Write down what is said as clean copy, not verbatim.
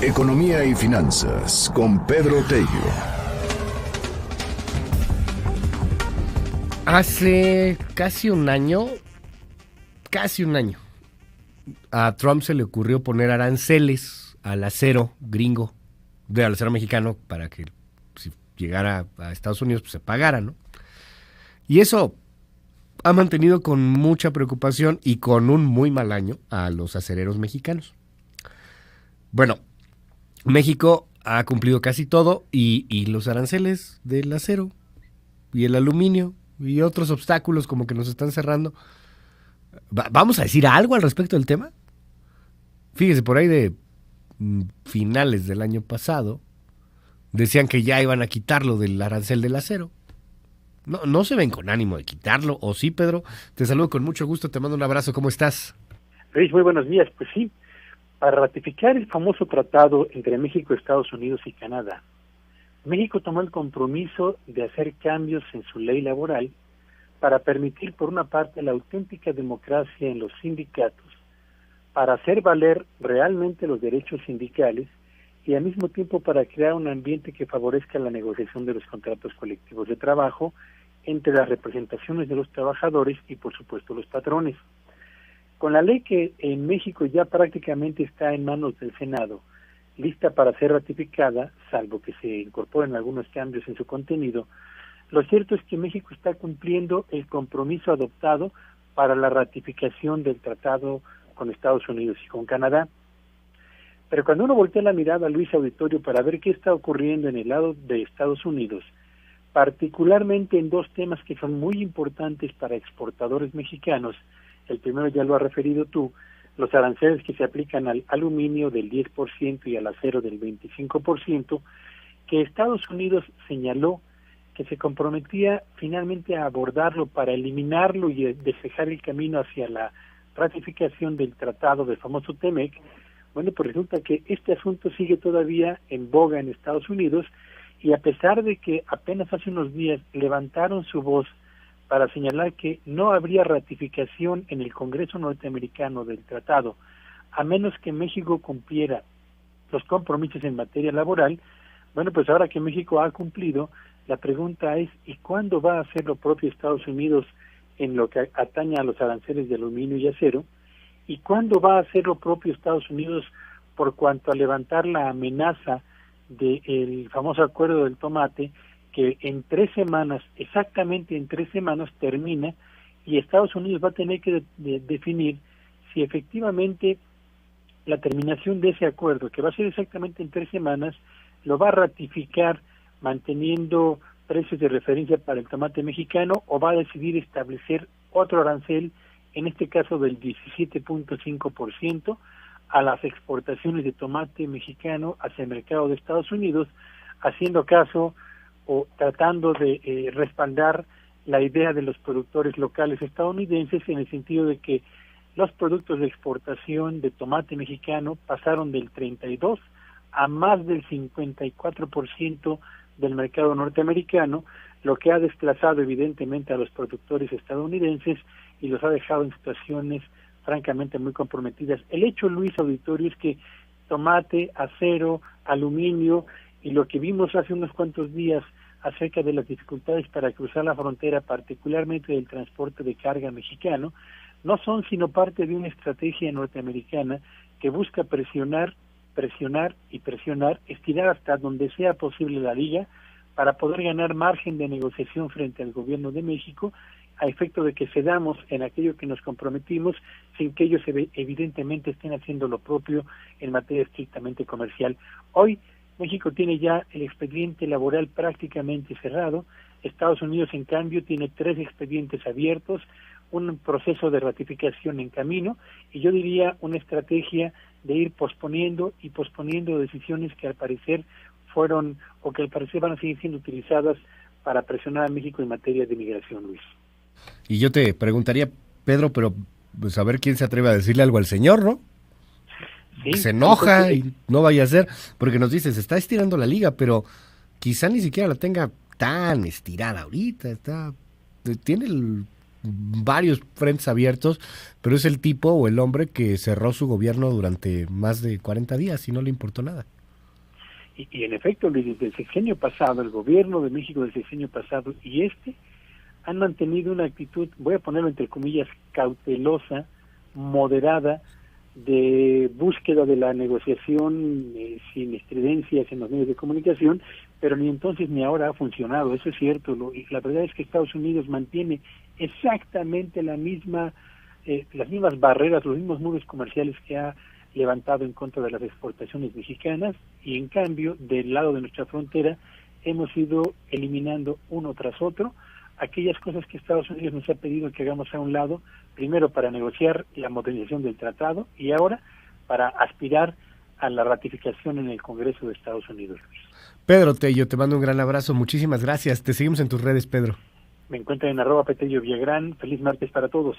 Economía y finanzas con Pedro Tello. Hace casi un año, a Trump se le ocurrió poner aranceles al acero gringo, al acero mexicano, para que si llegara a Estados Unidos pues se pagara, ¿no? Y eso ha mantenido con mucha preocupación y con un muy mal año a los acereros mexicanos. Bueno, México ha cumplido casi todo y los aranceles del acero y el aluminio y otros obstáculos como que nos están cerrando. ¿Vamos a decir algo al respecto del tema? Fíjese, por ahí de finales del año pasado decían que ya iban a quitarlo del arancel del acero. No se ven con ánimo de quitarlo, ¿o sí, Pedro? Te saludo con mucho gusto, te mando un abrazo, ¿cómo estás? Luis, muy buenos días. Pues sí, para ratificar el famoso tratado entre México, Estados Unidos y Canadá, México tomó el compromiso de hacer cambios en su ley laboral para permitir, por una parte, la auténtica democracia en los sindicatos, para hacer valer realmente los derechos sindicales y al mismo tiempo para crear un ambiente que favorezca la negociación de los contratos colectivos de trabajo entre las representaciones de los trabajadores y, por supuesto, los patrones. Con la ley que en México ya prácticamente está en manos del Senado, lista para ser ratificada, salvo que se incorporen algunos cambios en su contenido, lo cierto es que México está cumpliendo el compromiso adoptado para la ratificación del tratado con Estados Unidos y con Canadá. Pero cuando uno voltea la mirada, Luis Auditorio, para ver qué está ocurriendo en el lado de Estados Unidos, particularmente en dos temas que son muy importantes para exportadores mexicanos, el primero ya lo has referido tú, los aranceles que se aplican al aluminio del 10% y al acero del 25%, que Estados Unidos señaló que se comprometía finalmente a abordarlo para eliminarlo y despejar el camino hacia la ratificación del tratado del famoso TEMEC. Bueno, pues resulta que este asunto sigue todavía en boga en Estados Unidos y a pesar de que apenas hace unos días levantaron su voz para señalar que no habría ratificación en el Congreso norteamericano del tratado, a menos que México cumpliera los compromisos en materia laboral. Bueno, pues ahora que México ha cumplido, la pregunta es, ¿y cuándo va a hacer lo propio Estados Unidos en lo que atañe a los aranceles de aluminio y acero? ¿Y cuándo va a hacer lo propio Estados Unidos por cuanto a levantar la amenaza del famoso acuerdo del tomate, que en 3 semanas, exactamente en 3 semanas termina, y Estados Unidos va a tener que definir si efectivamente la terminación de ese acuerdo, que va a ser exactamente en 3 semanas, lo va a ratificar manteniendo precios de referencia para el tomate mexicano, o va a decidir establecer otro arancel, en este caso del 17.5%, a las exportaciones de tomate mexicano hacia el mercado de Estados Unidos, haciendo caso o tratando de respaldar la idea de los productores locales estadounidenses, en el sentido de que los productos de exportación de tomate mexicano pasaron del 32 a más del 54% del mercado norteamericano, lo que ha desplazado evidentemente a los productores estadounidenses y los ha dejado en situaciones francamente muy comprometidas. El hecho, Luis Auditorio, es que tomate, acero, aluminio y lo que vimos hace unos cuantos días acerca de las dificultades para cruzar la frontera, particularmente del transporte de carga mexicano, no son sino parte de una estrategia norteamericana que busca presionar, estirar hasta donde sea posible la liga para poder ganar margen de negociación frente al gobierno de México, a efecto de que cedamos en aquello que nos comprometimos, sin que ellos evidentemente estén haciendo lo propio en materia estrictamente comercial. Hoy México tiene ya el expediente laboral prácticamente cerrado. Estados Unidos, en cambio, tiene 3 expedientes abiertos, un proceso de ratificación en camino, y yo diría una estrategia de ir posponiendo decisiones que al parecer fueron, o que al parecer van a seguir siendo utilizadas para presionar a México en materia de migración, Luis. Y yo te preguntaría, Pedro, pero pues a ver quién se atreve a decirle algo al señor, ¿no? Sí, se enoja y no vaya a ser, porque nos dice, se está estirando la liga, pero quizá ni siquiera la tenga tan estirada ahorita, tiene varios frentes abiertos, pero es el tipo o el hombre que cerró su gobierno durante más de 40 días y no le importó nada. Y en efecto, Luis, desde el sexenio pasado, el gobierno de México del sexenio pasado y han mantenido una actitud, voy a ponerlo entre comillas, cautelosa, moderada, de búsqueda de la negociación sin estridencias en los medios de comunicación, pero ni entonces ni ahora ha funcionado, eso es cierto. Y la verdad es que Estados Unidos mantiene exactamente las mismas barreras, los mismos muros comerciales que ha levantado en contra de las exportaciones mexicanas, y en cambio, del lado de nuestra frontera, hemos ido eliminando uno tras otro aquellas cosas que Estados Unidos nos ha pedido que hagamos a un lado, primero para negociar la modernización del tratado y ahora para aspirar a la ratificación en el Congreso de Estados Unidos. Pedro Tello, te mando un gran abrazo, muchísimas gracias. Te seguimos en tus redes, Pedro. Me encuentran en @Petello Villagrán. Feliz martes para todos.